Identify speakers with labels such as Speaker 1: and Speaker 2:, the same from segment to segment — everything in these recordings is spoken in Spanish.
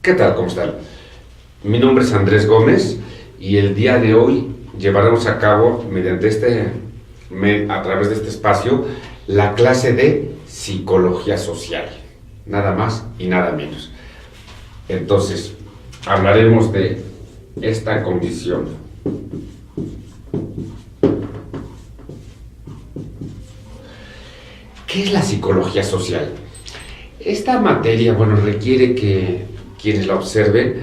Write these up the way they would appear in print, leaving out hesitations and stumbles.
Speaker 1: ¿Qué tal? ¿Cómo están? Mi nombre es Andrés Gómez y el día de hoy llevaremos a cabo, a través de este espacio, la clase de psicología social, nada más y nada menos. Entonces, hablaremos de esta condición. ¿Qué es la psicología social? Esta materia, requiere que quienes la observen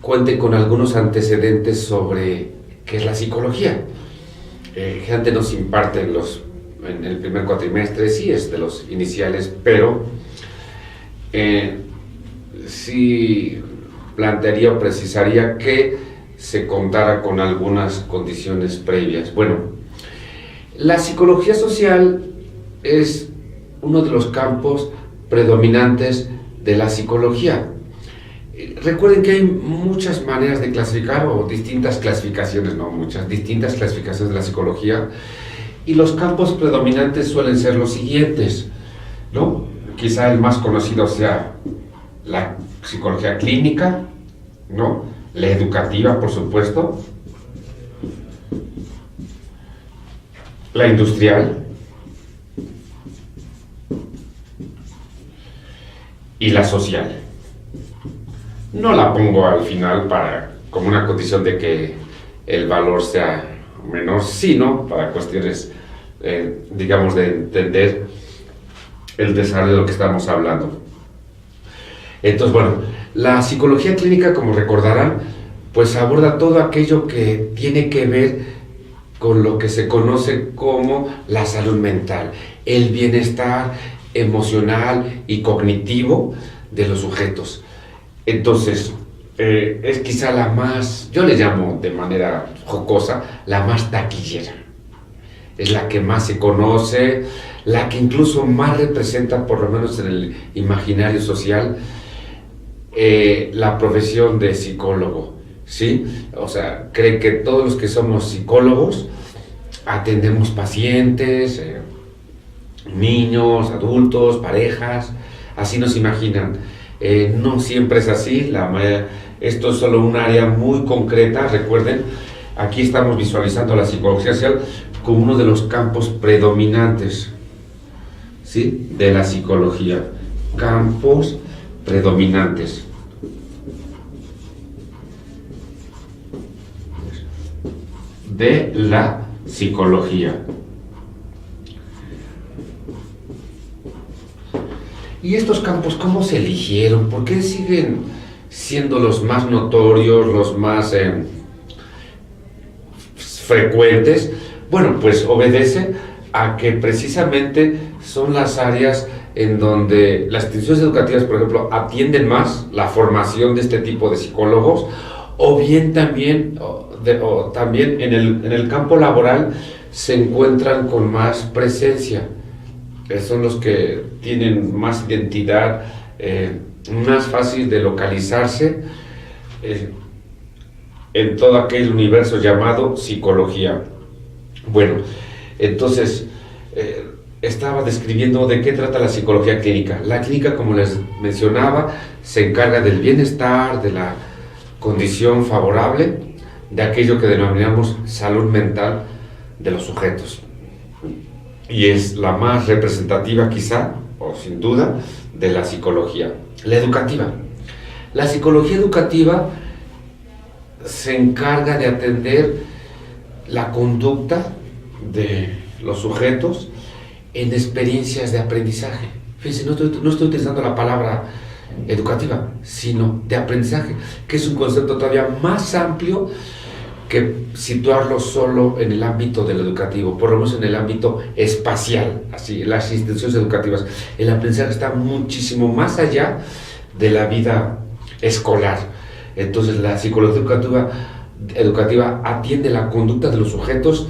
Speaker 1: cuenten con algunos antecedentes sobre qué es la psicología. Gente nos imparte en el primer cuatrimestre, sí es de los iniciales, pero sí plantearía o precisaría que se contara con algunas condiciones previas. Bueno, la psicología social es uno de los campos predominantes de la psicología. Recuerden que hay muchas maneras de clasificar, o distintas clasificaciones, distintas clasificaciones de la psicología, y los campos predominantes suelen ser los siguientes, ¿no? Quizá el más conocido sea la psicología clínica, ¿no? La educativa, por supuesto, la industrial y la social. No la pongo al final como una condición de que el valor sea menor, sino para cuestiones, digamos, de entender el desarrollo de lo que estamos hablando. Entonces, la psicología clínica, como recordarán, pues aborda todo aquello que tiene que ver con lo que se conoce como la salud mental, el bienestar emocional y cognitivo de los sujetos. Entonces, es quizá la más, yo le llamo de manera jocosa, la más taquillera. Es la que más se conoce, la que incluso más representa, por lo menos en el imaginario social, la profesión de psicólogo, ¿sí? O sea, cree que todos los que somos psicólogos atendemos pacientes, niños, adultos, parejas, así nos imaginan. No siempre es así, esto es solo un área muy concreta. Recuerden, aquí estamos visualizando la psicología social como uno de los campos predominantes, ¿sí?, de la psicología. Campos predominantes. De la psicología. ¿Y estos campos cómo se eligieron? ¿Por qué siguen siendo los más notorios, los más frecuentes? Bueno, pues obedece a que precisamente son las áreas en donde las instituciones educativas, por ejemplo, atienden más la formación de este tipo de psicólogos, o bien también, también en el campo laboral se encuentran con más presencia. Son los que tienen más identidad, más fácil de localizarse en todo aquel universo llamado psicología. Bueno, entonces estaba describiendo de qué trata la psicología clínica. La clínica, como les mencionaba, se encarga del bienestar, de la condición favorable, de aquello que denominamos salud mental de los sujetos. Y es la más representativa quizá, o sin duda, de la psicología. La educativa. La psicología educativa se encarga de atender la conducta de los sujetos en experiencias de aprendizaje. Fíjense, no estoy utilizando la palabra educativa, sino de aprendizaje, que es un concepto todavía más amplio que situarlo solo en el ámbito del educativo, por lo menos en el ámbito espacial, así, las instituciones educativas. El aprendizaje está muchísimo más allá de la vida escolar. Entonces, la psicología educativa atiende la conducta de los sujetos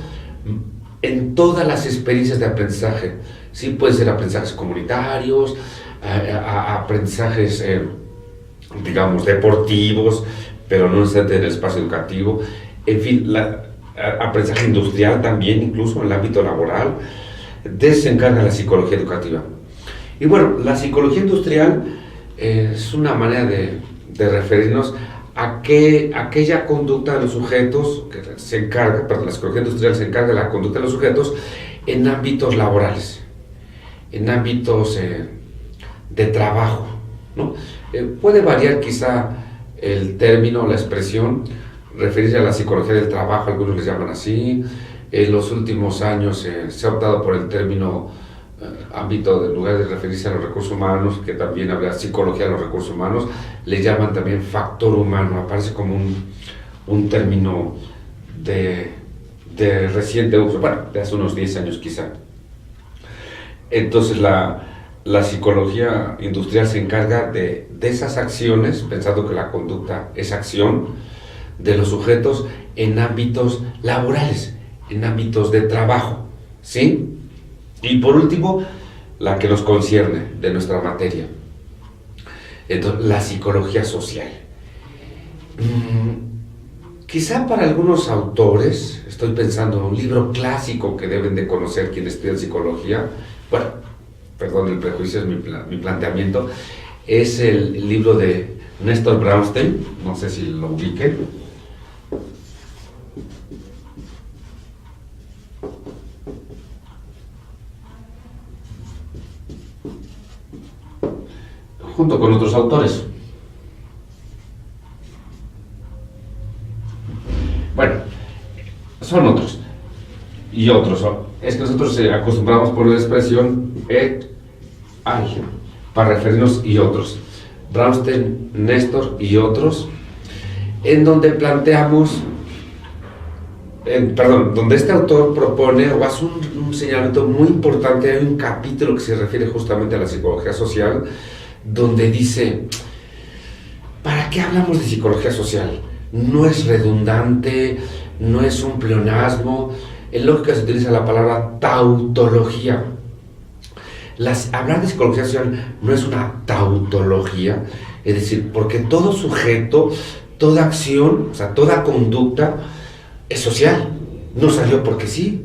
Speaker 1: en todas las experiencias de aprendizaje. Sí, pueden ser aprendizajes comunitarios, aprendizajes, digamos, deportivos, pero no necesariamente en el espacio educativo. En fin, aprendizaje industrial también, incluso en el ámbito laboral. De eso se encarga la psicología educativa. Y bueno, la psicología industrial es una manera de referirnos a aquella conducta de los sujetos que se encarga, perdón, la psicología industrial se encarga de la conducta de los sujetos en ámbitos laborales, en ámbitos de trabajo, ¿no? Puede variar quizá el término, la expresión, referirse a la psicología del trabajo, algunos les llaman así. En los últimos años se ha optado por el término ámbito, en lugar de referirse a los recursos humanos, que también habla psicología de los recursos humanos, le llaman también factor humano, aparece como un término de reciente uso, bueno, de hace unos 10 años quizá. Entonces la psicología industrial se encarga de esas acciones, pensando que la conducta es acción, de los sujetos en ámbitos laborales, en ámbitos de trabajo, ¿sí? Y por último, la que nos concierne de nuestra materia. Entonces, la psicología social. Quizá para algunos autores, estoy pensando en un libro clásico que deben de conocer quienes estudian psicología, bueno, perdón, el prejuicio es mi planteamiento, es el libro de Néstor Brownstein, no sé si lo ubiquen. Junto con otros autores. Bueno, son otros. Y otros. Es que nosotros acostumbramos por la expresión para referirnos y otros. Brownstein, Néstor y otros, en donde planteamos, donde este autor propone o hace un señalamiento muy importante. Hay un capítulo que se refiere justamente a la psicología social, donde dice, ¿para qué hablamos de psicología social? No es redundante, no es un pleonasmo. En lógica se utiliza la palabra tautología. Hablar de psicología social no es una tautología, es decir, porque todo sujeto, toda acción, o sea, toda conducta es social, no salió porque sí.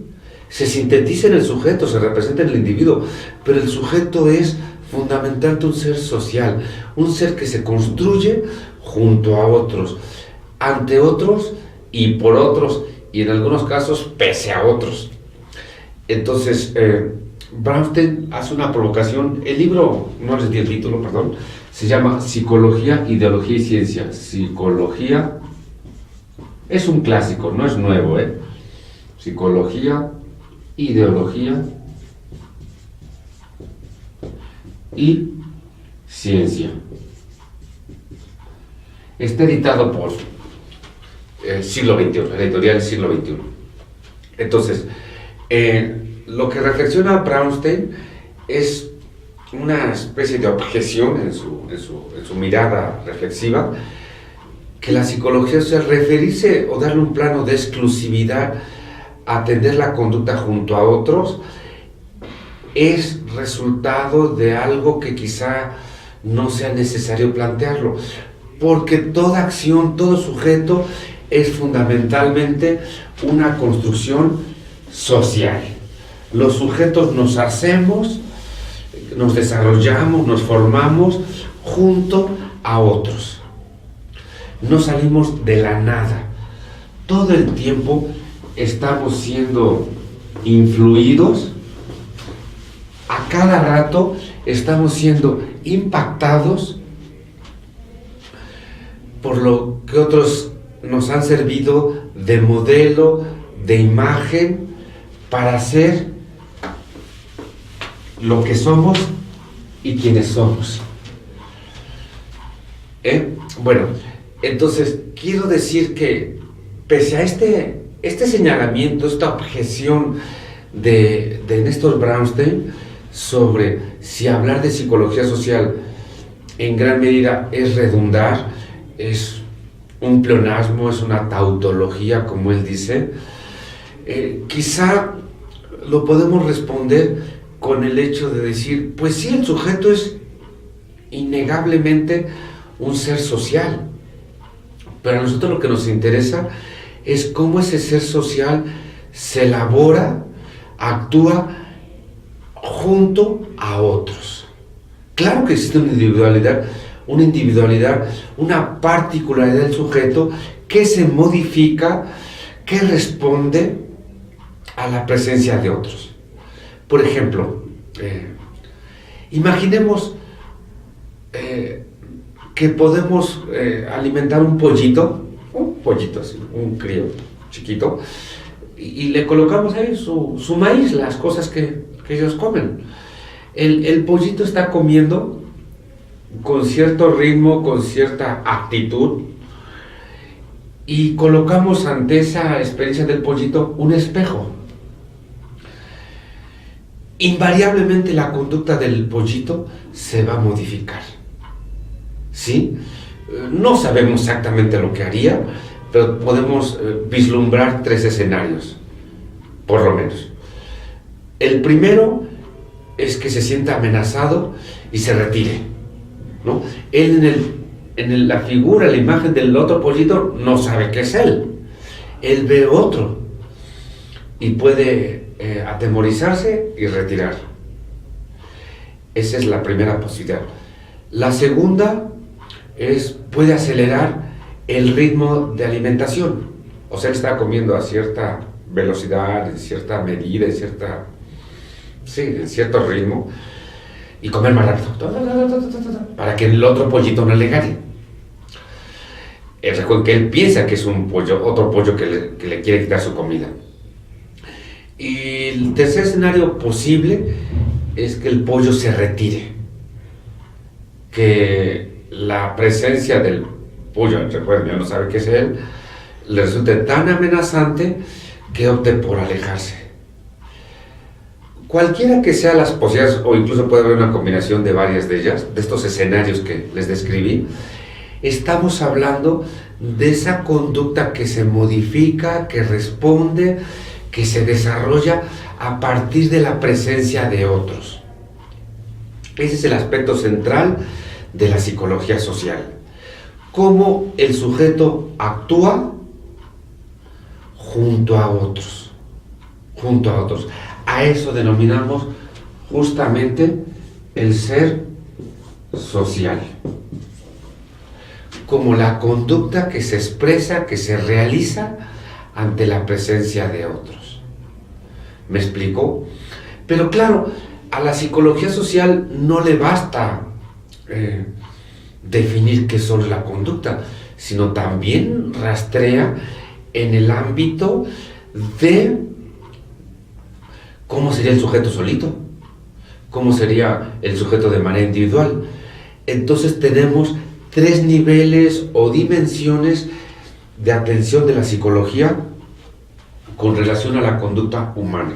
Speaker 1: Se sintetiza en el sujeto, se representa en el individuo, pero el sujeto es fundamentalmente un ser social, un ser que se construye junto a otros, ante otros y por otros, y en algunos casos pese a otros. Entonces, Brownstein hace una provocación. El libro, no les di el título, perdón, se llama Psicología, Ideología y Ciencia. Psicología, es un clásico, no es nuevo, Psicología, Ideología y Ciencia. Está editado por Siglo XXI, la editorial Siglo XXI. Entonces, lo que reflexiona Brownstein es una especie de objeción en su mirada reflexiva, que la psicología, o sea, referirse o darle un plano de exclusividad, atender la conducta junto a otros, es resultado de algo que quizá no sea necesario plantearlo, porque toda acción, todo sujeto es fundamentalmente una construcción social. Los sujetos nos hacemos, nos desarrollamos, nos formamos junto a otros. No salimos de la nada. Todo el tiempo estamos siendo influidos. A cada rato estamos siendo impactados por lo que otros nos han servido de modelo, de imagen, para ser lo que somos y quienes somos. Bueno, entonces quiero decir que pese a este señalamiento, esta objeción de Néstor Brownstein sobre si hablar de psicología social en gran medida es redundar, es un pleonasmo, es una tautología, como él dice, quizá lo podemos responder con el hecho de decir, pues sí, el sujeto es innegablemente un ser social, pero a nosotros lo que nos interesa es cómo ese ser social se elabora, actúa junto a otros. Claro que existe una individualidad, una particularidad del sujeto que se modifica, que responde a la presencia de otros. Por ejemplo, imaginemos que podemos alimentar un pollito así, un crío chiquito, y le colocamos ahí su maíz, las cosas que ellos comen. El pollito está comiendo con cierto ritmo, con cierta actitud, y colocamos ante esa experiencia del pollito un espejo. Invariablemente la conducta del pollito se va a modificar, ¿sí? No sabemos exactamente lo que haría, pero podemos vislumbrar 3 escenarios, por lo menos. El primero es que se sienta amenazado y se retire, ¿no? Él en la figura, la imagen del otro pollito, no sabe que es él. Él ve otro y puede atemorizarse y retirar. Esa es la primera posibilidad. La segunda puede acelerar el ritmo de alimentación. O sea, él está comiendo a cierta velocidad, en cierta medida, en cierto ritmo, y comer más rápido, para que el otro pollito no le gane. Recuerden que él piensa que es otro pollo que le quiere quitar su comida. Y el tercer escenario posible es que el pollo se retire, que la presencia del pollo, recuerden, ya no sabe qué es él, le resulte tan amenazante que opte por alejarse. Cualquiera que sean las posibilidades, o incluso puede haber una combinación de varias de ellas, de estos escenarios que les describí, estamos hablando de esa conducta que se modifica, que responde, que se desarrolla a partir de la presencia de otros. Ese es el aspecto central de la psicología social. Cómo el sujeto actúa junto a otros. A eso denominamos justamente el ser social. Como la conducta que se expresa, que se realiza ante la presencia de otros. ¿Me explico? Pero claro, a la psicología social no le basta definir qué es solo la conducta, sino también rastrea en el ámbito de cómo sería el sujeto solito, cómo sería el sujeto de manera individual. Entonces tenemos 3 niveles o dimensiones de atención de la psicología con relación a la conducta humana.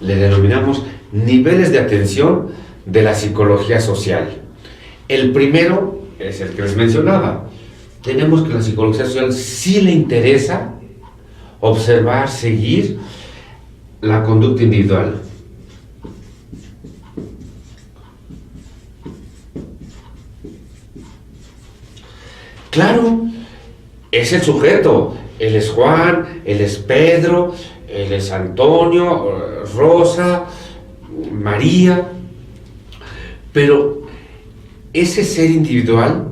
Speaker 1: Le denominamos niveles de atención de la psicología social. El primero es el que les mencionaba. Tenemos que la psicología social sí le interesa observar, seguir la conducta individual. Claro, es el sujeto. Él es Juan, él es Pedro, él es Antonio, Rosa, María. Pero ese ser individual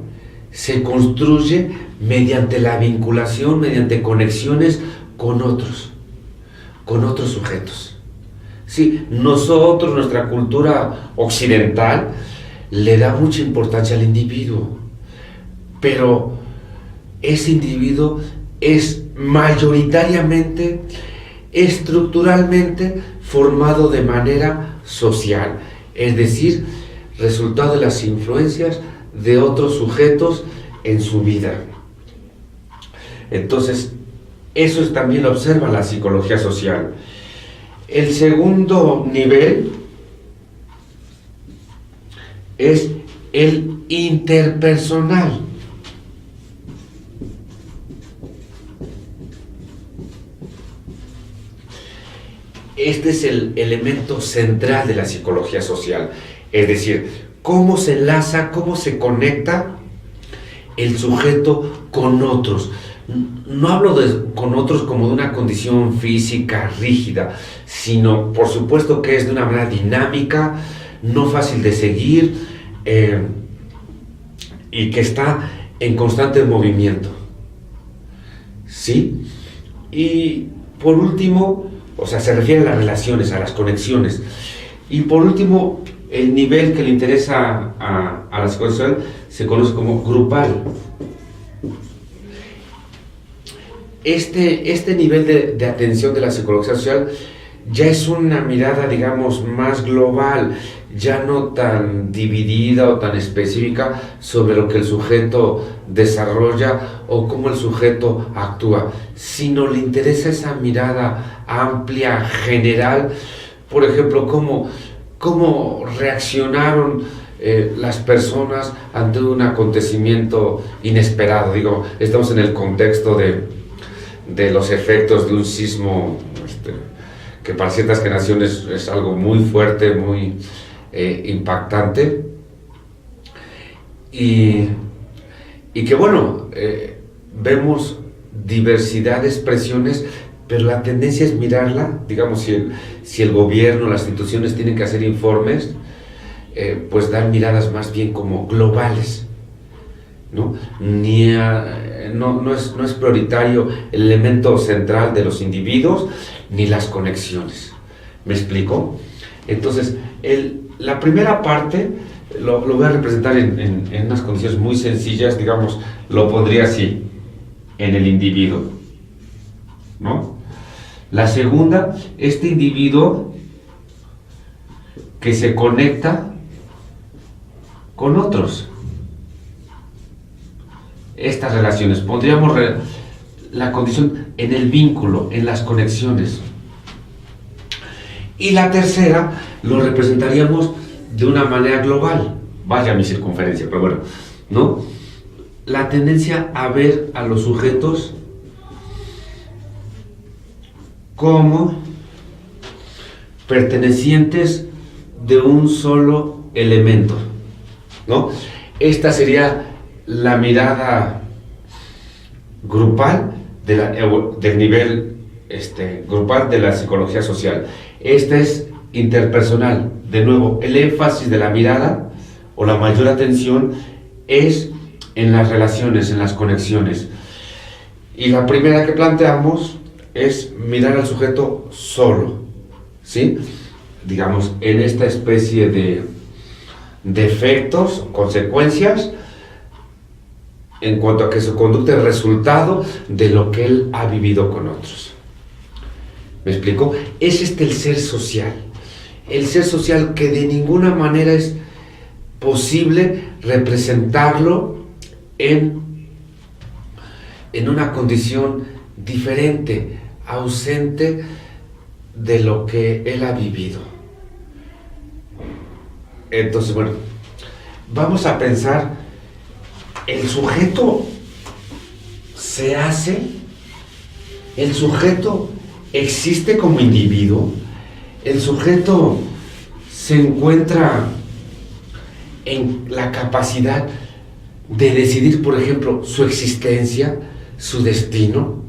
Speaker 1: se construye mediante la vinculación, mediante conexiones con otros sujetos. Sí, nosotros, nuestra cultura occidental, le da mucha importancia al individuo, pero ese individuo es mayoritariamente, estructuralmente formado de manera social, es decir, resultado de las influencias de otros sujetos en su vida. Entonces, eso también lo observa la psicología social. El segundo nivel es el interpersonal. Este es el elemento central de la psicología social, es decir, cómo se enlaza, cómo se conecta el sujeto con otros. No hablo con otros como de una condición física rígida, sino por supuesto que es de una manera dinámica, no fácil de seguir, y que está en constante movimiento. ¿Sí? Y por último, o sea, se refiere a las relaciones, a las conexiones. Y por último, el nivel que le interesa a la psicología social se conoce como grupal. Este nivel de atención de la psicología social ya es una mirada, digamos, más global, ya no tan dividida o tan específica sobre lo que el sujeto desarrolla o cómo el sujeto actúa, sino le interesa esa mirada amplia, general. Por ejemplo, cómo reaccionaron las personas ante un acontecimiento inesperado. Digo, estamos en el contexto de los efectos de un sismo, que para ciertas generaciones es algo muy fuerte, muy impactante, y que bueno, vemos diversidad de expresiones, pero la tendencia es mirarla, digamos, si el gobierno, las instituciones tienen que hacer informes, pues dar miradas más bien como globales, ¿no? No es prioritario el elemento central de los individuos ni las conexiones. ¿Me explico? Entonces, la primera parte lo voy a representar en unas condiciones muy sencillas, digamos, lo pondría así, en el individuo, ¿no? La segunda, este individuo que se conecta con otros. Estas relaciones, pondríamos la condición en el vínculo, en las conexiones. Y la tercera lo representaríamos de una manera global, vaya mi circunferencia, pero bueno, ¿no? La tendencia a ver a los sujetos como pertenecientes de un solo elemento, ¿no? Esta sería la mirada grupal del nivel grupal de la psicología social. Esta es interpersonal. De nuevo, el énfasis de la mirada o la mayor atención es en las relaciones, en las conexiones. Y la primera que planteamos es mirar al sujeto solo, ¿sí? Digamos, en esta especie de efectos, consecuencias, en cuanto a que su conducta es resultado de lo que él ha vivido con otros. ¿Me explico? Es el ser social. El ser social que de ninguna manera es posible representarlo en una condición diferente, ausente de lo que él ha vivido. Entonces, bueno, vamos a pensar, el sujeto se hace, el sujeto existe como individuo, el sujeto se encuentra en la capacidad de decidir, por ejemplo, su existencia, su destino.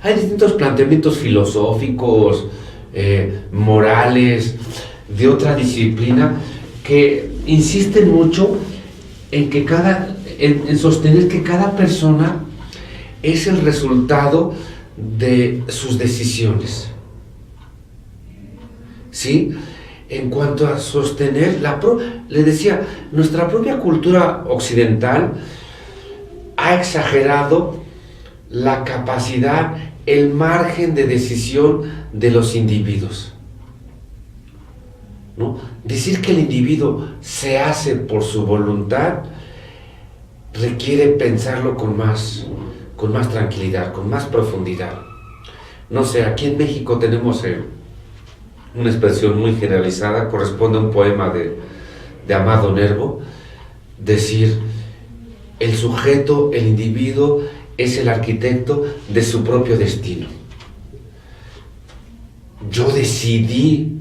Speaker 1: Hay distintos planteamientos filosóficos, morales, de otra disciplina, que insisten mucho en sostener que cada persona es el resultado de sus decisiones. ¿Sí? En cuanto a sostener, le decía, nuestra propia cultura occidental ha exagerado la capacidad, el margen de decisión de los individuos, ¿no? Decir que el individuo se hace por su voluntad requiere pensarlo con más tranquilidad, con más profundidad. No sé, aquí en México tenemos una expresión muy generalizada, corresponde a un poema de Amado Nervo, decir, el sujeto, el individuo, es el arquitecto de su propio destino. Yo decidí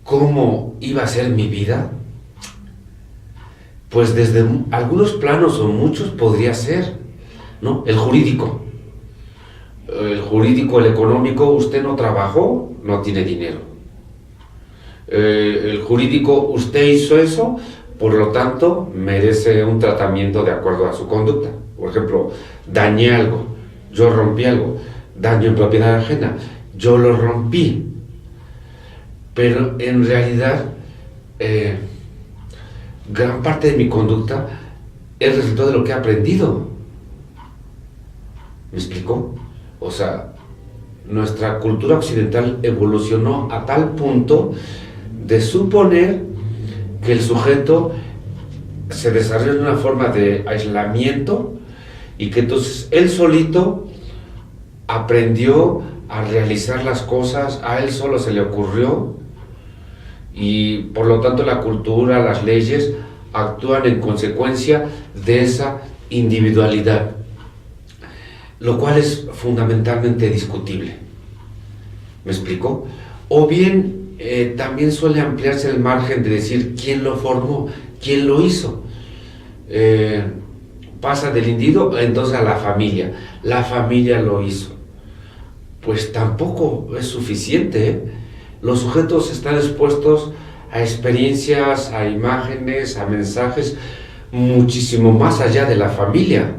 Speaker 1: cómo iba a ser mi vida. Pues desde algunos planos o muchos podría ser, ¿no? El jurídico, el económico, usted no trabajó, no tiene dinero. El jurídico, usted hizo eso, por lo tanto, merece un tratamiento de acuerdo a su conducta. Por ejemplo, dañé algo, yo rompí algo, daño en propiedad ajena, yo lo rompí. Pero en realidad, gran parte de mi conducta es resultado de lo que he aprendido. ¿Me explico? O sea, nuestra cultura occidental evolucionó a tal punto de suponer que el sujeto se desarrolla de una forma de aislamiento y que entonces él solito aprendió a realizar las cosas, a él solo se le ocurrió, y por lo tanto la cultura, las leyes actúan en consecuencia de esa individualidad, lo cual es fundamentalmente discutible. ¿Me explico? O bien también suele ampliarse el margen de decir quién lo formó, quién lo hizo. Pasa del individuo entonces a la familia lo hizo. Pues tampoco es suficiente, ¿eh? Los sujetos están expuestos a experiencias, a imágenes, a mensajes muchísimo más allá de la familia.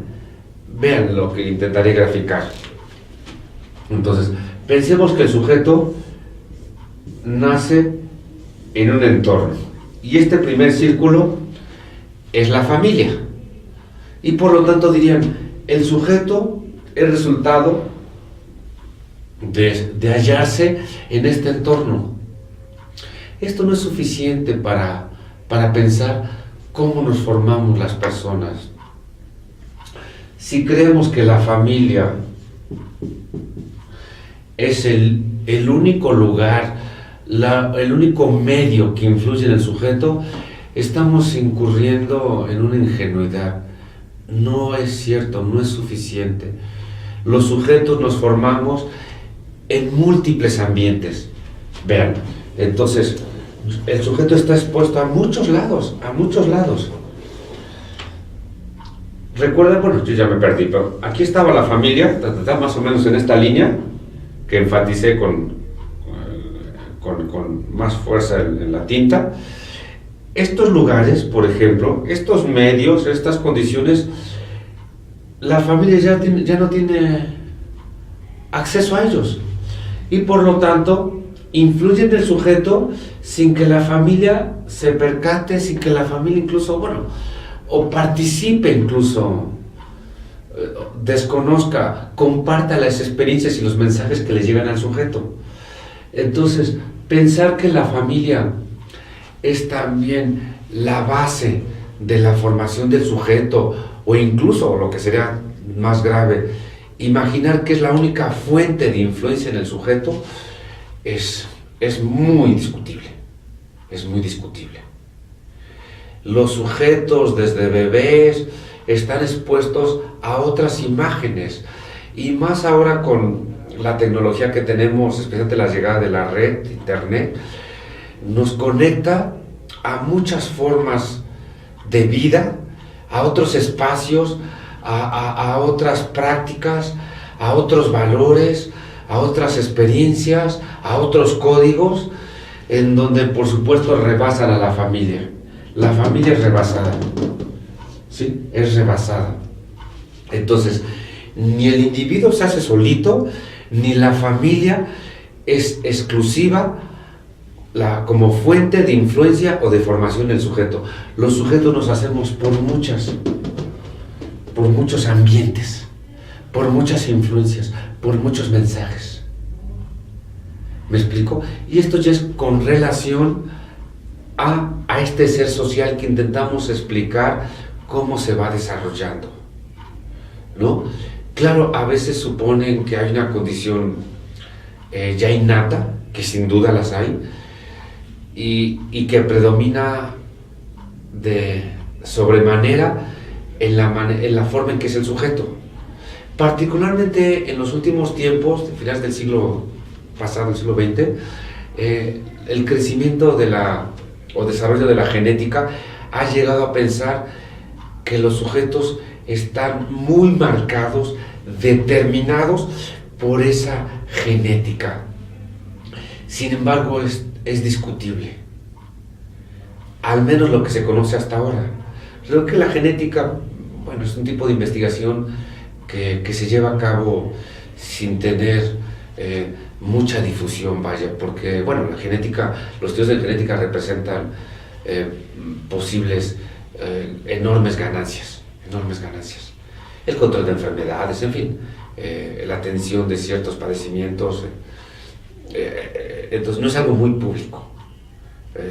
Speaker 1: Vean lo que intentaré graficar. Entonces, pensemos que el sujeto nace en un entorno y este primer círculo es la familia, y por lo tanto dirían, el sujeto es resultado de hallarse en este entorno. Esto no es suficiente para pensar cómo nos formamos las personas. Si creemos que la familia es el único lugar, el único medio que influye en el sujeto, estamos incurriendo en una ingenuidad. No es cierto, no es suficiente. Los sujetos nos formamos en múltiples ambientes. Vean, entonces, el sujeto está expuesto a muchos lados, Recuerda, bueno, yo ya me perdí, pero aquí estaba la familia, más o menos en esta línea, que enfaticé con más fuerza en la tinta. Estos lugares, por ejemplo, estos medios, estas condiciones, la familia ya no tiene acceso a ellos. Y por lo tanto, influye en el sujeto sin que la familia se percate, sin que la familia incluso, o participe incluso, desconozca, comparta las experiencias y los mensajes que le llegan al sujeto. Entonces, pensar que la familia es también la base de la formación del sujeto, o incluso, lo que sería más grave, imaginar que es la única fuente de influencia en el sujeto, es muy discutible, Los sujetos desde bebés están expuestos a otras imágenes, y más ahora con la tecnología que tenemos, especialmente la llegada de la red, internet, nos conecta a muchas formas de vida, a otros espacios, a otras prácticas, a otros valores, a otras experiencias, a otros códigos, en donde por supuesto rebasan a la familia. La familia es rebasada, ¿sí? Es rebasada. Entonces, ni el individuo se hace solito, ni la familia es exclusiva como fuente de influencia o de formación del sujeto. Los sujetos nos hacemos por muchos ambientes, por muchas influencias, por muchos mensajes. ¿Me explico? Y esto ya es con relación a este ser social que intentamos explicar cómo se va desarrollando, ¿no? Claro, a veces suponen que hay una condición ya innata, que sin duda las hay, y que predomina de sobremanera en la forma en que es el sujeto. Particularmente en los últimos tiempos, de finales del siglo pasado, el siglo XX, el crecimiento o desarrollo de la genética ha llegado a pensar que los sujetos están muy marcados, determinados por esa genética. Sin embargo, es discutible, al menos lo que se conoce hasta ahora. Creo que la genética, bueno, es un tipo de investigación que se lleva a cabo sin tener mucha difusión, vaya, porque, bueno, la genética, los estudios de genética representan posibles enormes ganancias. El control de enfermedades, en fin, la atención de ciertos padecimientos. Entonces no es algo muy público.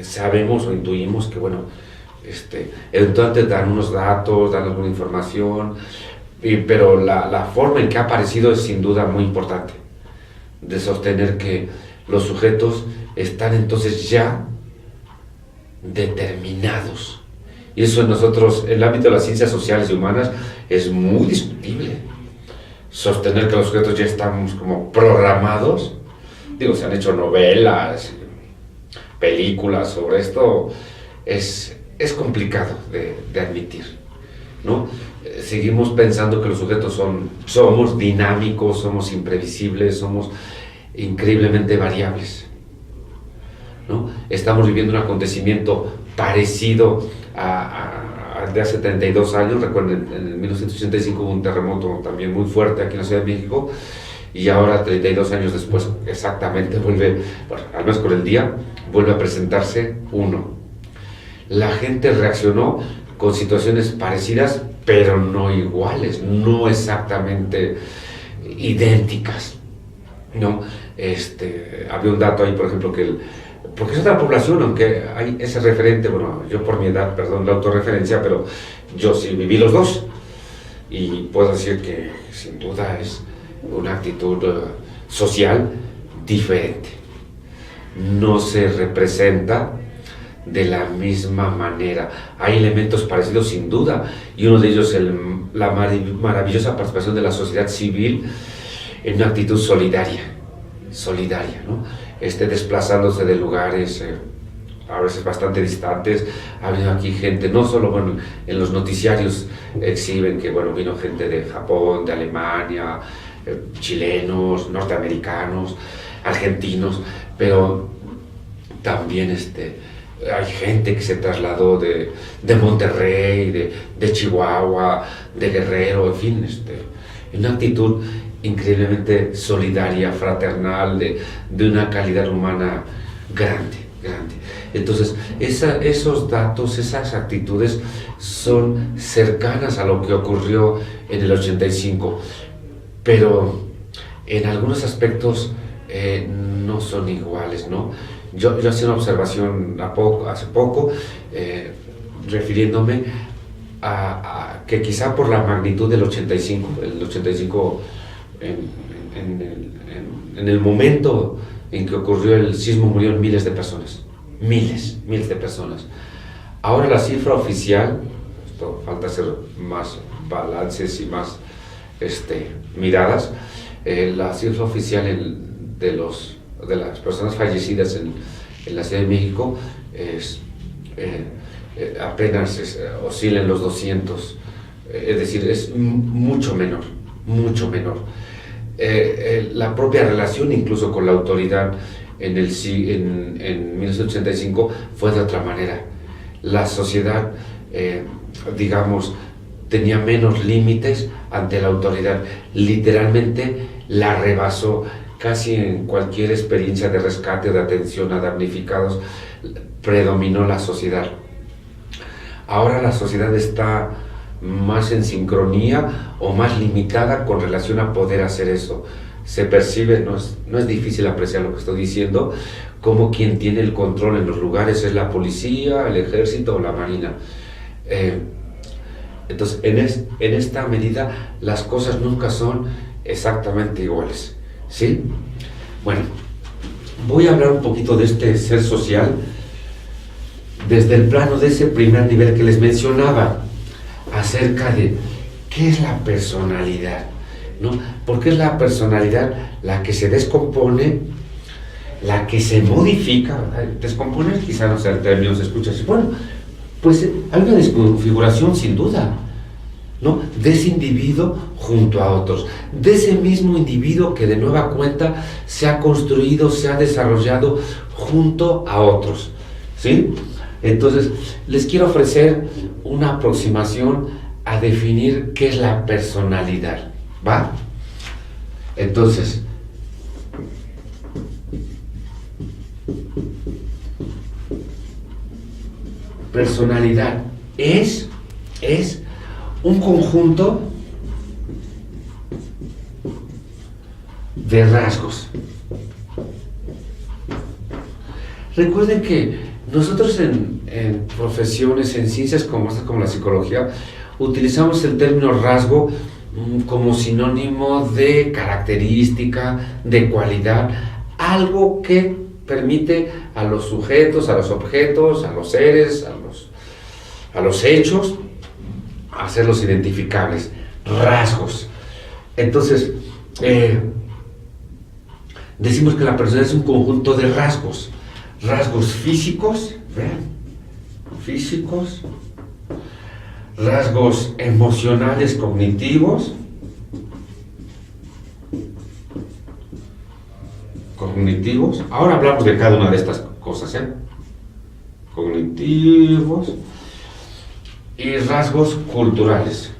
Speaker 1: Sabemos o intuimos que, bueno, eventualmente dan unos datos, dan alguna información, pero la forma en que ha aparecido es sin duda muy importante, de sostener que los sujetos están entonces ya determinados. Y eso en nosotros, en el ámbito de las ciencias sociales y humanas, es muy discutible. Sostener que los sujetos ya estamos como programados. Digo, se han hecho novelas, películas sobre esto, es complicado de admitir, ¿no? Seguimos pensando que los sujetos somos dinámicos, somos imprevisibles, somos increíblemente variables, ¿no? Estamos viviendo un acontecimiento parecido de hace 32 años. Recuerden, en 1985 hubo un terremoto también muy fuerte aquí en la Ciudad de México, y ahora 32 años después exactamente vuelve, bueno, al menos con el día, vuelve a presentarse uno. La gente reaccionó con situaciones parecidas, pero no iguales, no exactamente idénticas, ¿no? Había un dato ahí, por ejemplo, porque es otra población, aunque hay ese referente, bueno, yo por mi edad, perdón la autorreferencia, pero yo sí viví los dos, y puedo decir que sin duda es una actitud social diferente. No se representa de la misma manera. Hay elementos parecidos sin duda, y uno de ellos es la maravillosa participación de la sociedad civil en una actitud solidaria, ¿no? Desplazándose de lugares a veces bastante distantes. Ha habido aquí gente, no solo, bueno, en los noticiarios exhiben que, bueno, vino gente de Japón, de Alemania, chilenos, norteamericanos, argentinos, pero también hay gente que se trasladó de Monterrey, de Chihuahua, de Guerrero, en fin, una actitud increíblemente solidaria, fraternal, de una calidad humana grande. Entonces, esos datos, esas actitudes son cercanas a lo que ocurrió en el 85, pero en algunos aspectos no son iguales, ¿no? Yo hacía una observación hace poco, refiriéndome a que quizá por la magnitud del 85, en el momento en que ocurrió el sismo murieron miles de personas, miles de personas. Ahora la cifra oficial, esto falta hacer más balances y más miradas, la cifra oficial de las personas fallecidas en la Ciudad de México apenas oscila en los 200, es decir, es mucho menor. La propia relación incluso con la autoridad en 1985 fue de otra manera. La sociedad, digamos, tenía menos límites ante la autoridad, literalmente la rebasó. Casi en cualquier experiencia de rescate o de atención a damnificados predominó la sociedad. Ahora la sociedad está más en sincronía o más limitada con relación a poder hacer eso. Se percibe, no es difícil apreciar lo que estoy diciendo, como quien tiene el control en los lugares es la policía, el ejército o la marina. Entonces, en esta medida las cosas nunca son exactamente iguales, ¿sí? Bueno, voy a hablar un poquito de este ser social desde el plano de ese primer nivel que les mencionaba, acerca de qué es la personalidad, ¿no? Porque es la personalidad la que se descompone, la que se modifica, ¿verdad? Descomponer quizá no sea el término, se escucha así, bueno, pues hay una desconfiguración sin duda, ¿no? De ese individuo junto a otros, de ese mismo individuo que de nueva cuenta se ha construido, se ha desarrollado junto a otros, ¿sí? Entonces, les quiero ofrecer una aproximación a definir qué es la personalidad, ¿va? Entonces, personalidad es un conjunto de rasgos. Recuerden que nosotros en profesiones, en ciencias como esta, como la psicología, utilizamos el término rasgo como sinónimo de característica, de cualidad, algo que permite a los sujetos, a los objetos, a los seres, a los hechos, hacerlos identificables, rasgos. Entonces, decimos que la persona es un conjunto de rasgos físicos, ¿vean? Físicos, rasgos emocionales, cognitivos, ahora hablamos de cada una de estas cosas, cognitivos y rasgos culturales,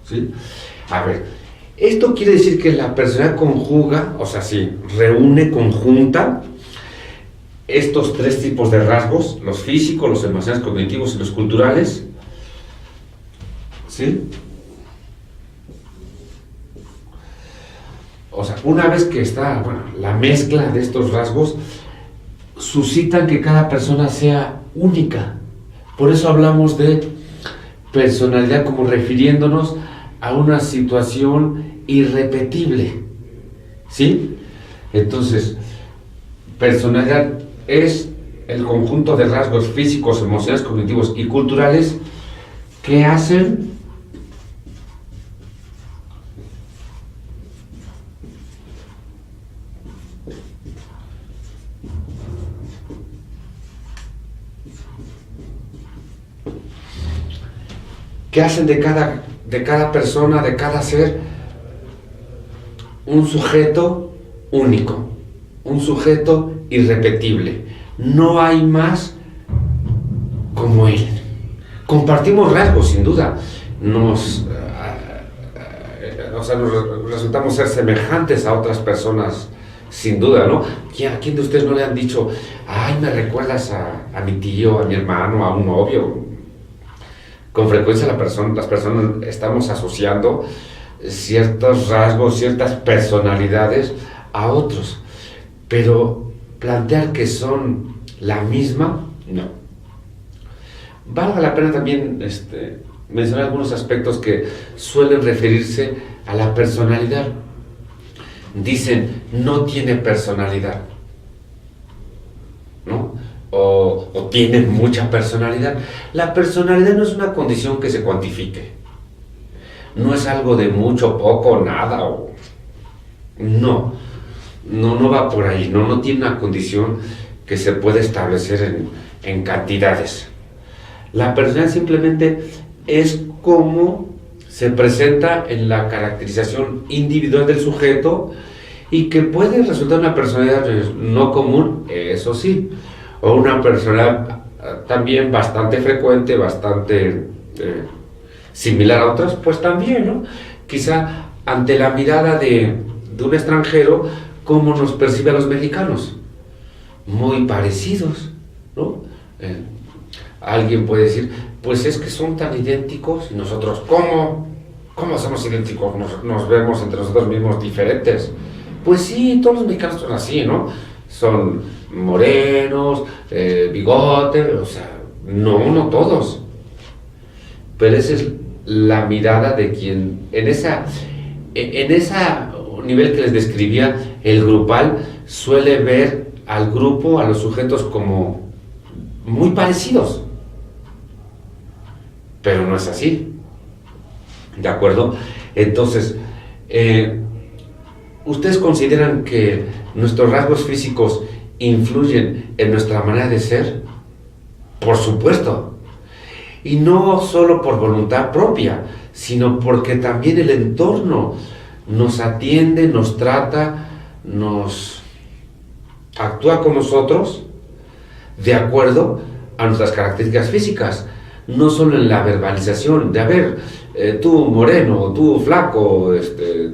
Speaker 1: ¿sí? A ver, esto quiere decir que la persona conjuga, o sea, sí, reúne, conjunta estos tres tipos de rasgos, los físicos, los emocionales, cognitivos y los culturales, ¿sí? O sea, una vez que está, bueno, la mezcla de estos rasgos, suscitan que cada persona sea única. Por eso hablamos de personalidad como refiriéndonos a una situación irrepetible, ¿sí? Entonces, personalidad es el conjunto de rasgos físicos, emocionales, cognitivos y culturales que hacen de cada persona, de cada ser, un sujeto único, un sujeto irrepetible. No hay más como él. Compartimos rasgos, sin duda. Nos resultamos ser semejantes a otras personas, sin duda, ¿no? ¿A quién de ustedes no le han dicho, ay, me recuerdas a mi tío, a mi hermano, a un novio? Con frecuencia las personas estamos asociando ciertos rasgos, ciertas personalidades a otros, pero plantear que son la misma, no. Valga la pena también mencionar algunos aspectos que suelen referirse a la personalidad. Dicen, no tiene personalidad, ¿no? O tienen mucha personalidad. La personalidad no es una condición que se cuantifique. No es algo de mucho, poco, nada. No va por ahí. No tiene una condición que se puede establecer en cantidades. La personalidad simplemente es como se presenta en la caracterización individual del sujeto y que puede resultar una personalidad no común, eso sí, o una personalidad también bastante frecuente, bastante similar a otras, pues también, ¿no? Quizá ante la mirada de un extranjero, ¿cómo nos percibe a los mexicanos? Muy parecidos, ¿no? Alguien puede decir, pues es que son tan idénticos, y nosotros, ¿cómo somos idénticos? Nos vemos entre nosotros mismos diferentes. Pues sí, todos los mexicanos son así, ¿no? Son morenos, bigote, o sea, no todos. Pero esa es la mirada de quien, en esa nivel que les describía, el grupal suele ver al grupo, a los sujetos como muy parecidos. Pero no es así. ¿De acuerdo? Entonces, ¿ustedes consideran que nuestros rasgos físicos influyen en nuestra manera de ser? Por supuesto. Y no solo por voluntad propia, sino porque también el entorno nos atiende, nos trata, nos actúa con nosotros de acuerdo a nuestras características físicas. No solo en la verbalización de, a ver, tú moreno, tú flaco,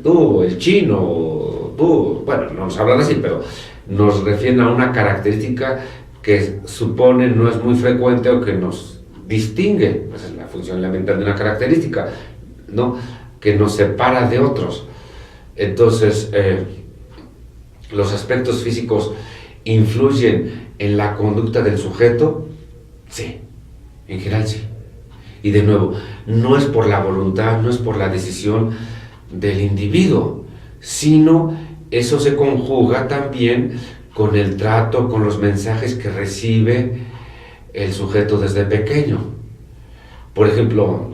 Speaker 1: tú el chino, tú, bueno, no nos hablan así, pero nos refieren a una característica que supone no es muy frecuente o que nos distingue, esa es la función elemental de una característica, ¿no? Que nos separa de otros. Entonces, los aspectos físicos influyen en la conducta del sujeto, sí, en general sí. Y de nuevo, no es por la voluntad, no es por la decisión del individuo, sino eso se conjuga también con el trato, con los mensajes que recibe el sujeto desde pequeño. Por ejemplo,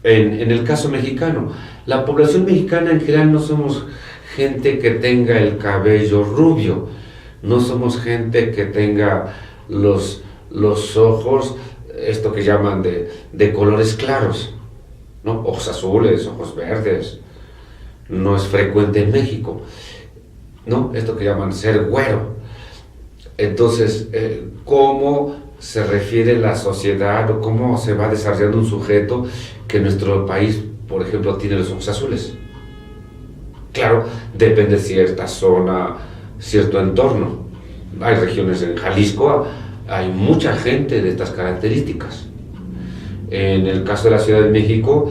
Speaker 1: en el caso mexicano, la población mexicana en general no somos gente que tenga el cabello rubio, no somos gente que tenga los ojos, esto que llaman de colores claros, ¿no? Ojos azules, ojos verdes, no es frecuente en México, ¿no? Esto que llaman ser güero. Entonces, ¿cómo se refiere la sociedad o cómo se va desarrollando un sujeto que en nuestro país, por ejemplo, tiene los ojos azules? Claro, depende de cierta zona, cierto entorno. Hay regiones en Jalisco, hay mucha gente de estas características. En el caso de la Ciudad de México,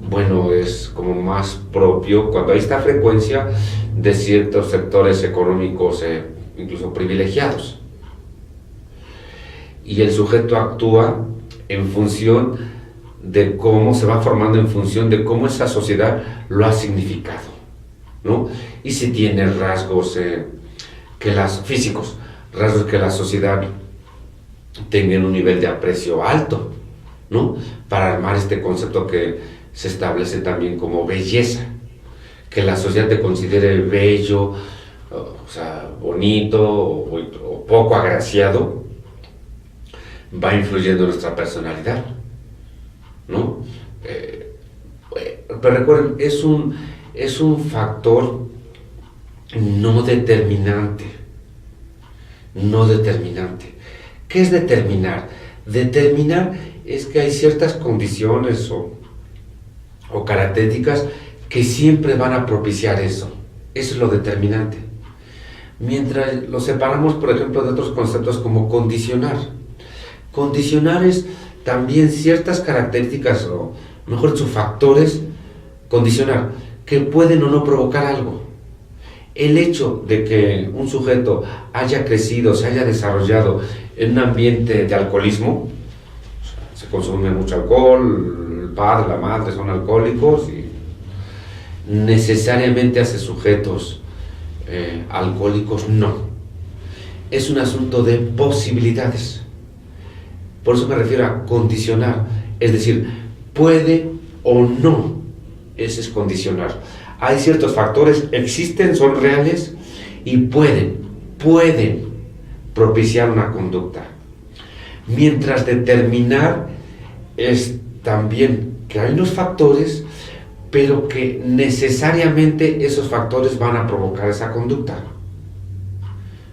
Speaker 1: bueno, es como más propio cuando hay esta frecuencia de ciertos sectores económicos, incluso privilegiados. Y el sujeto actúa en función de cómo se va formando, en función de cómo esa sociedad lo ha significado, ¿no? Y si tiene rasgos físicos, rasgos que la sociedad tenga un nivel de aprecio alto, ¿no? Para armar este concepto que se establece también como belleza, que la sociedad te considere bello, o sea, bonito o poco agraciado, va influyendo en nuestra personalidad, ¿no? Pero recuerden, es un factor no determinante. ¿Qué es determinar? Determinar es que hay ciertas condiciones o características que siempre van a propiciar eso. Eso es lo determinante. Mientras lo separamos, por ejemplo, de otros conceptos como condicionar. Condicionar es también ciertas características, o mejor dicho, factores, condicionar, que pueden o no provocar algo. El hecho de que un sujeto haya crecido, se haya desarrollado en un ambiente de alcoholismo, se consume mucho alcohol, el padre, la madre son alcohólicos y necesariamente hace sujetos alcohólicos, no. Es un asunto de posibilidades. Por eso me refiero a condicionar, es decir, puede o no, ese es condicionar. Hay ciertos factores, existen, son reales y pueden propiciar una conducta. Mientras determinar es también que hay unos factores, pero que necesariamente esos factores van a provocar esa conducta.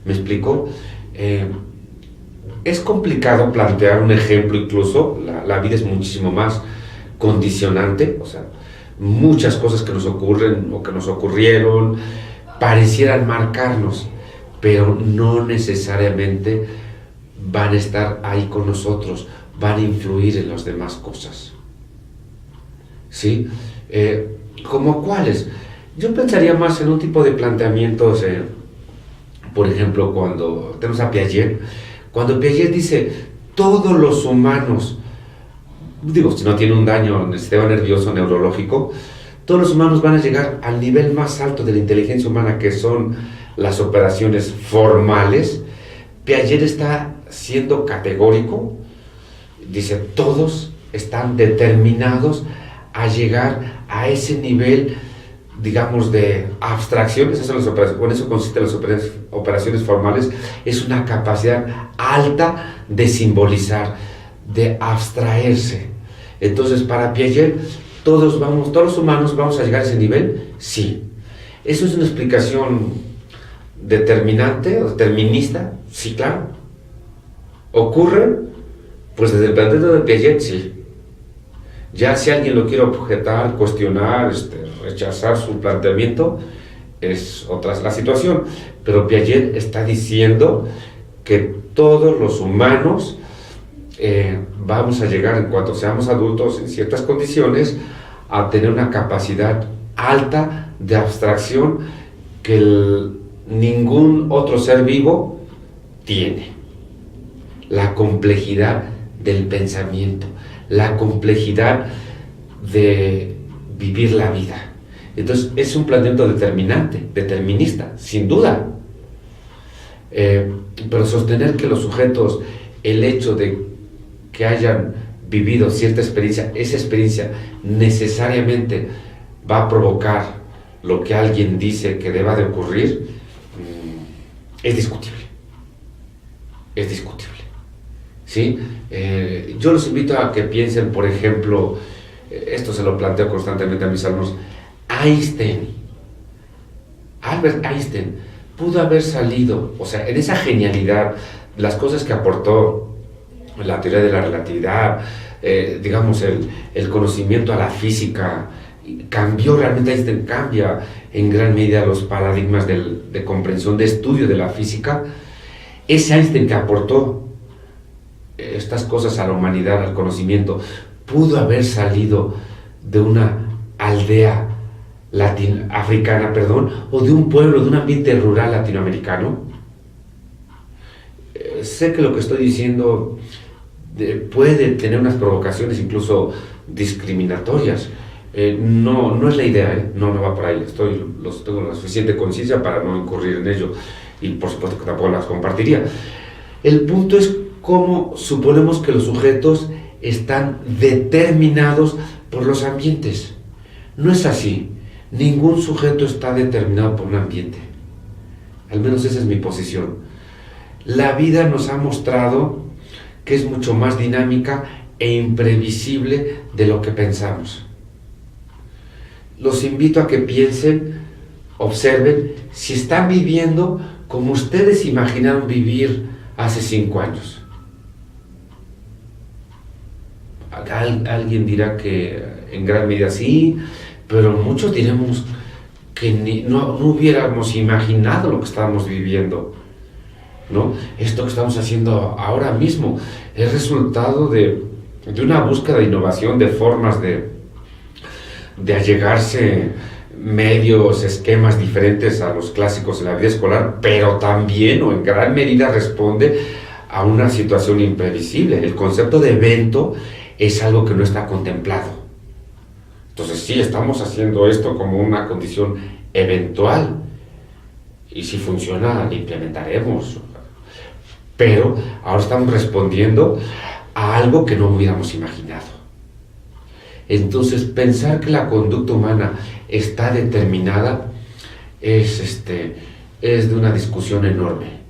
Speaker 1: ¿Me explico? Es complicado plantear un ejemplo, incluso la vida es muchísimo más condicionante, o sea, muchas cosas que nos ocurren o que nos ocurrieron parecieran marcarnos, pero no necesariamente van a estar ahí con nosotros, van a influir en las demás cosas. ¿Sí? ¿Cómo cuáles? Yo pensaría más en un tipo de planteamientos, por ejemplo, cuando tenemos a Piaget, cuando Piaget dice, todos los humanos, digo, si no tiene un daño en el sistema nervioso neurológico, todos los humanos van a llegar al nivel más alto de la inteligencia humana, que son las operaciones formales, Piaget está siendo categórico, dice, todos están determinados a llegar a ese nivel, digamos, de abstracción. Con eso consisten las operaciones formales, es una capacidad alta de simbolizar, de abstraerse. Entonces, para Piaget, todos los humanos vamos a llegar a ese nivel, sí. ¿Eso es una explicación determinante o determinista? Sí, claro. ¿Ocurre? Pues desde el planteamiento de Piaget, sí. Ya si alguien lo quiere objetar, cuestionar, rechazar su planteamiento, es otra la situación. Pero Piaget está diciendo que todos los humanos vamos a llegar, en cuanto seamos adultos, en ciertas condiciones, a tener una capacidad alta de abstracción que ningún otro ser vivo tiene. La complejidad del pensamiento, la complejidad de vivir la vida. Entonces, es un planteamiento determinante, determinista, sin duda. Pero sostener que los sujetos, el hecho de que hayan vivido cierta experiencia, esa experiencia necesariamente va a provocar lo que alguien dice que deba de ocurrir, es discutible. Es discutible. ¿Sí? Yo los invito a que piensen, por ejemplo, esto se lo planteo constantemente a mis alumnos, Albert Einstein pudo haber salido, o sea, en esa genialidad, las cosas que aportó la teoría de la relatividad, digamos, el conocimiento a la física, cambió realmente. Einstein cambia en gran medida los paradigmas de comprensión, de estudio de la física. Ese Einstein que aportó estas cosas a la humanidad, al conocimiento, pudo haber salido de una aldea africana, o de un pueblo, de un ambiente rural latinoamericano. Sé que lo que estoy diciendo puede tener unas provocaciones incluso discriminatorias. No es la idea, no va por ahí. Tengo la suficiente conciencia para no incurrir en ello, y por supuesto que tampoco las compartiría. El punto es cómo suponemos que los sujetos están determinados por los ambientes. No es así. Ningún sujeto está determinado por un ambiente. Al menos esa es mi posición. La vida nos ha mostrado que es mucho más dinámica e imprevisible de lo que pensamos. Los invito a que piensen, observen, si están viviendo como ustedes imaginaron vivir hace 5 años. Alguien dirá que en gran medida sí, pero muchos diremos que no hubiéramos imaginado lo que estábamos viviendo, ¿no? Esto que estamos haciendo ahora mismo es resultado de una búsqueda de innovación, de formas de allegarse medios, esquemas diferentes a los clásicos de la vida escolar, pero también o en gran medida responde a una situación imprevisible. El concepto de evento es algo que no está contemplado. Entonces sí, estamos haciendo esto como una condición eventual, y si funciona, la implementaremos. Pero ahora estamos respondiendo a algo que no hubiéramos imaginado. Entonces, pensar que la conducta humana está determinada es de una discusión enorme.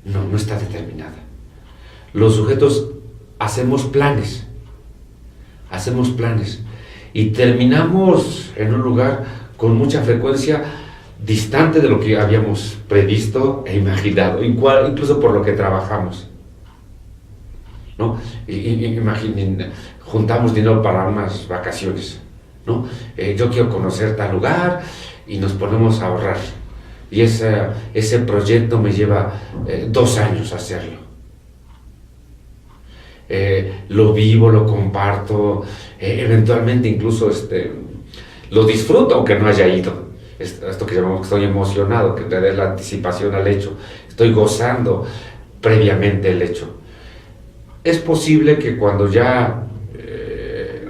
Speaker 1: No está determinada. Los sujetos hacemos planes y terminamos en un lugar con mucha frecuencia distante de lo que habíamos previsto e imaginado, incluso por lo que trabajamos, ¿no? Imaginen, juntamos dinero para unas vacaciones, ¿no? Yo quiero conocer tal lugar y nos ponemos a ahorrar, y ese proyecto me lleva 2 años hacerlo. Lo vivo, lo comparto, eventualmente incluso lo disfruto aunque no haya ido. Esto que llamamos que estoy emocionado, que en realidad es la anticipación al hecho. Estoy gozando previamente el hecho. Es posible que cuando ya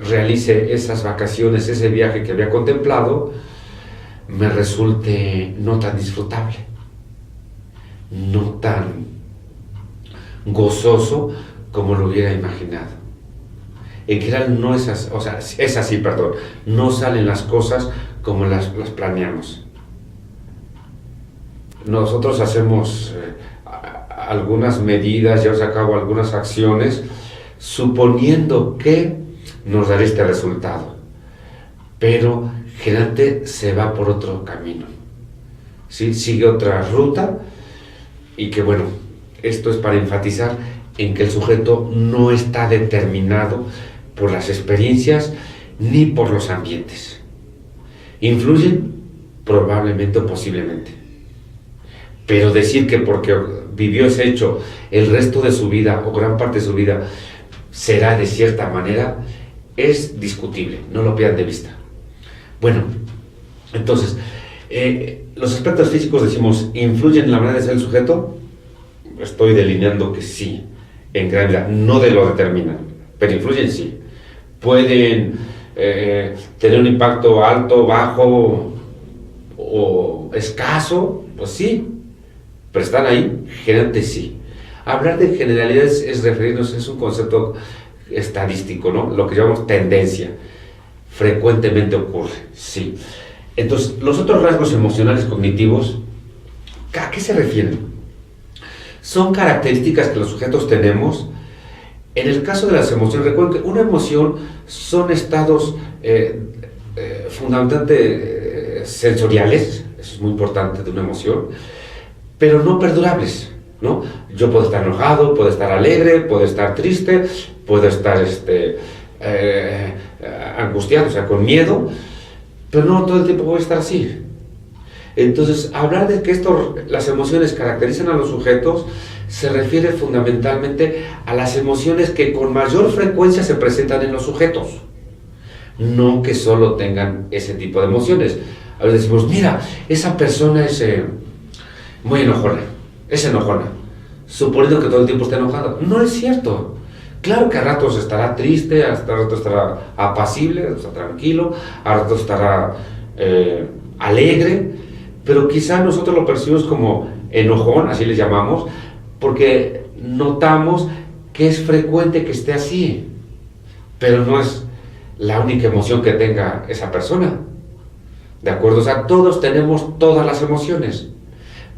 Speaker 1: realice esas vacaciones, ese viaje que había contemplado, me resulte no tan disfrutable, no tan gozoso como lo hubiera imaginado. En general no es así, o sea, es así, perdón, no salen las cosas como las planeamos. Nosotros hacemos algunas medidas, llevamos a cabo algunas acciones, suponiendo que nos dará este resultado, pero generalmente se va por otro camino, ¿sí? Sigue otra ruta, y que bueno, esto es para enfatizar en que el sujeto no está determinado por las experiencias ni por los ambientes. ¿Influyen? Probablemente o posiblemente. Pero decir que porque vivió ese hecho el resto de su vida o gran parte de su vida será de cierta manera es discutible, no lo pierdan de vista. Bueno, entonces, los aspectos físicos, decimos, ¿influyen en la manera de ser el sujeto? Estoy delineando que sí, en gran medida, no de lo determinan, pero influyen sí. Pueden tener un impacto alto, bajo o escaso, pues sí, pero están ahí, generalmente sí. Hablar de generalidades es referirnos, es un concepto estadístico, ¿no? Lo que llamamos tendencia. Frecuentemente ocurre, sí. Entonces, los otros rasgos emocionales cognitivos, ¿a qué se refieren? Son características que los sujetos tenemos. En el caso de las emociones, recuerden que una emoción son estados fundamentalmente sensoriales, eso es muy importante de una emoción, pero no perdurables, ¿no? Yo puedo estar enojado, puedo estar alegre, puedo estar triste, puedo estar angustiado, o sea, con miedo, pero no todo el tiempo voy a estar así. Entonces, hablar de que las emociones caracterizan a los sujetos se refiere fundamentalmente a las emociones que con mayor frecuencia se presentan en los sujetos, no que solo tengan ese tipo de emociones. A veces decimos, mira, esa persona es muy enojona, es enojona, suponiendo que todo el tiempo está enojada. No es cierto. Claro que a ratos estará triste, a ratos estará apacible, o sea, tranquilo, a ratos estará alegre, pero quizá nosotros lo percibimos como enojón, así le llamamos, porque notamos que es frecuente que esté así, pero no es la única emoción que tenga esa persona, ¿de acuerdo? O sea, todos tenemos todas las emociones,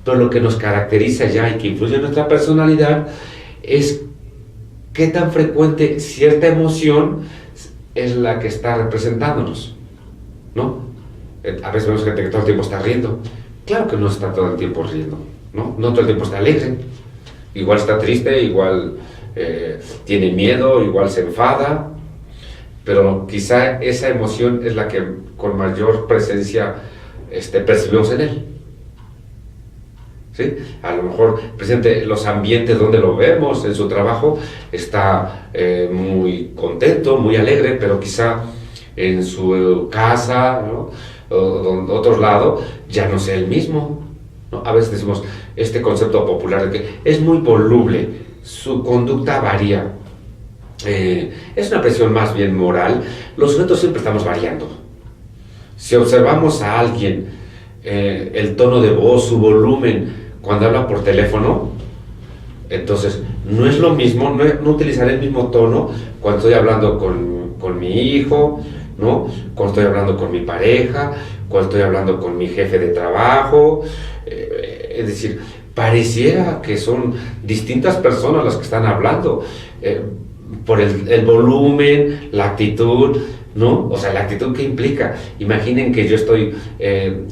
Speaker 1: pero lo que nos caracteriza ya y que influye en nuestra personalidad es qué tan frecuente cierta emoción es la que está representándonos, ¿no? A veces vemos gente que todo el tiempo está riendo. Claro que no está todo el tiempo riendo, ¿no? No todo el tiempo está alegre. Igual está triste, igual tiene miedo, igual se enfada, pero quizá esa emoción es la que con mayor presencia percibimos en él. ¿Sí? A lo mejor presente los ambientes donde lo vemos, en su trabajo, está muy contento, muy alegre, pero quizá en su casa, ¿no? O otro lado, ya no sea el mismo, ¿no? A veces decimos este concepto popular de que es muy voluble, su conducta varía. Es una presión más bien moral. Los sujetos siempre estamos variando. Si observamos a alguien, el tono de voz, su volumen, cuando habla por teléfono, entonces no es lo mismo, no utilizaré el mismo tono cuando estoy hablando con mi hijo, ¿no? Cuando estoy hablando con mi pareja, cuando estoy hablando con mi jefe de trabajo. Es decir, pareciera que son distintas personas las que están hablando, por el volumen, la actitud, ¿no? O sea, la actitud que implica. Imaginen que yo estoy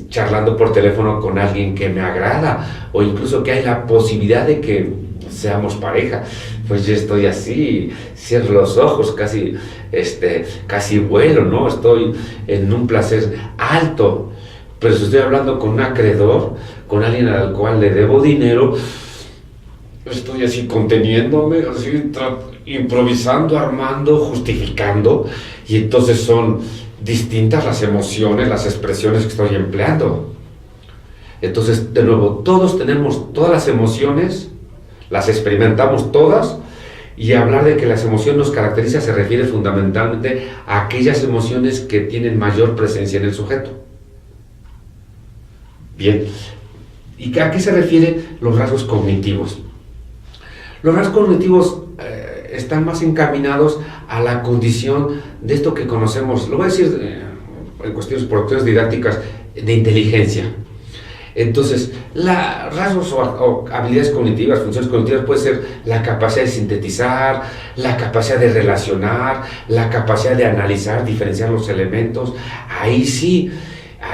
Speaker 1: charlando por teléfono con alguien que me agrada, o incluso que hay la posibilidad de que seamos pareja. Pues yo estoy así, cierro los ojos, casi vuelo, ¿no? Estoy en un placer alto. Pero si estoy hablando con un acreedor, con alguien al cual le debo dinero, estoy así conteniéndome, así improvisando, armando, justificando, y entonces son distintas las emociones, las expresiones que estoy empleando. Entonces, de nuevo, todos tenemos todas las emociones, las experimentamos todas, y hablar de que las emociones nos caracterizan se refiere fundamentalmente a aquellas emociones que tienen mayor presencia en el sujeto. Bien, ¿y a qué se refieren los rasgos cognitivos? Los rasgos cognitivos están más encaminados a la condición de esto que conocemos, lo voy a decir en cuestiones didácticas, de inteligencia. Entonces, rasgos o habilidades cognitivas, funciones cognitivas, puede ser la capacidad de sintetizar, la capacidad de relacionar, la capacidad de analizar, diferenciar los elementos. Ahí sí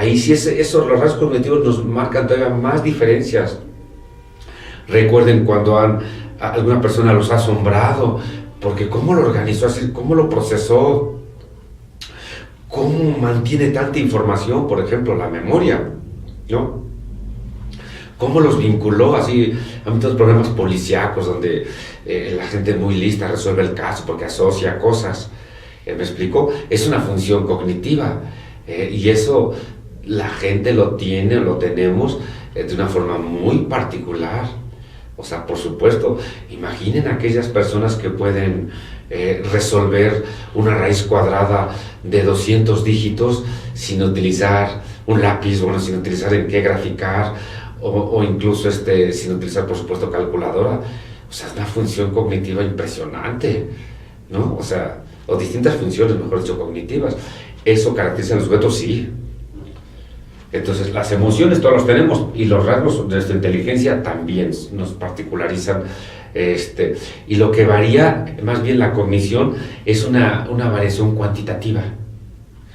Speaker 1: los rasgos cognitivos nos marcan todavía más diferencias. Recuerden cuando alguna persona los ha asombrado, porque cómo lo organizó así, cómo lo procesó, cómo mantiene tanta información, por ejemplo, la memoria, ¿no? Cómo los vinculó así a muchos programas policíacos donde la gente muy lista resuelve el caso porque asocia cosas. ¿Me explico? Es una función cognitiva y eso la gente lo tiene o lo tenemos de una forma muy particular. O sea, por supuesto, imaginen aquellas personas que pueden resolver una raíz cuadrada de 200 dígitos sin utilizar un lápiz, bueno, sin utilizar en qué graficar, o incluso sin utilizar, por supuesto, calculadora. O sea, es una función cognitiva impresionante, ¿no? O sea, o distintas funciones, mejor dicho, cognitivas. ¿Eso caracteriza a los sujetos? Sí. Entonces, las emociones todos los tenemos y los rasgos de nuestra inteligencia también nos particularizan. Y lo que varía, más bien la cognición, es una variación cuantitativa.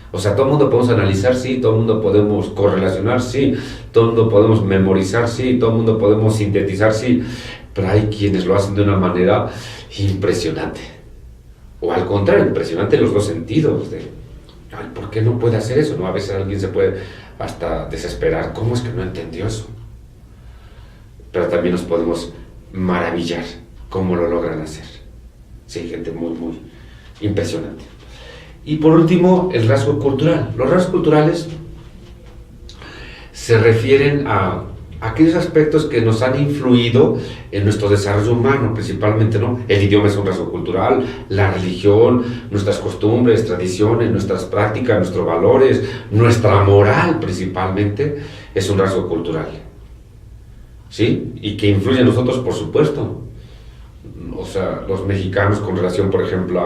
Speaker 1: O sea, todo el mundo podemos analizar, sí, todo el mundo podemos correlacionar, sí, todo el mundo podemos memorizar, sí, todo el mundo podemos sintetizar, sí, pero hay quienes lo hacen de una manera impresionante. O al contrario, impresionante en los dos sentidos. Ay, ¿por qué no puede hacer eso? ¿No? A veces alguien se puede hasta desesperar. ¿Cómo es que no entendió eso? Pero también nos podemos maravillar cómo lo logran hacer. Sí, gente muy, muy impresionante. Y por último, el rasgo cultural. Los rasgos culturales se refieren a aquellos aspectos que nos han influido en nuestro desarrollo humano, principalmente, ¿no? El idioma es un rasgo cultural, la religión, nuestras costumbres, tradiciones, nuestras prácticas, nuestros valores, nuestra moral principalmente, es un rasgo cultural. ¿Sí? Y que influye en nosotros, por supuesto. O sea, los mexicanos con relación, por ejemplo,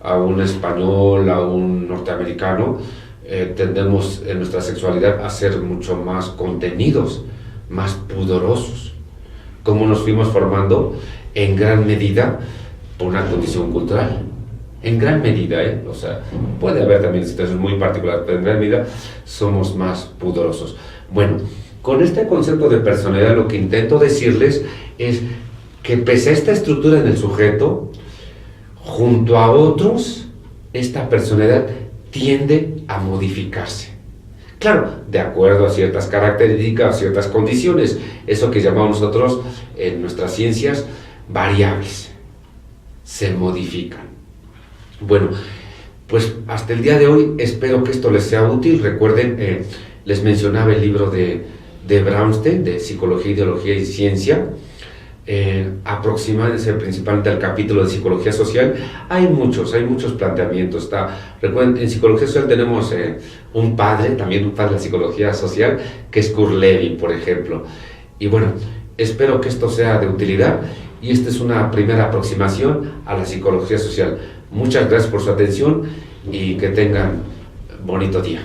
Speaker 1: a un español, a un norteamericano, tendemos en nuestra sexualidad a ser mucho más contenidos, más pudorosos. Como nos fuimos formando en gran medida por una condición cultural. En gran medida, o sea, puede haber también situaciones muy particulares, pero en gran medida somos más pudorosos. Bueno, con este concepto de personalidad lo que intento decirles es que pese a esta estructura en el sujeto, junto a otros, esta personalidad tiende a modificarse. Claro, de acuerdo a ciertas características, a ciertas condiciones, eso que llamamos nosotros en nuestras ciencias variables, se modifican. Bueno, pues hasta el día de hoy espero que esto les sea útil. Recuerden, les mencionaba el libro de Brownstein, de Psicología, Ideología y Ciencia. Aproximadamente principalmente al capítulo de Psicología Social. Hay muchos planteamientos. Recuerden, en Psicología Social tenemos también un padre de la Psicología Social, que es Kurt Lewin, por ejemplo. Y bueno, espero que esto sea de utilidad y esta es una primera aproximación a la Psicología Social. Muchas gracias por su atención y que tengan bonito día.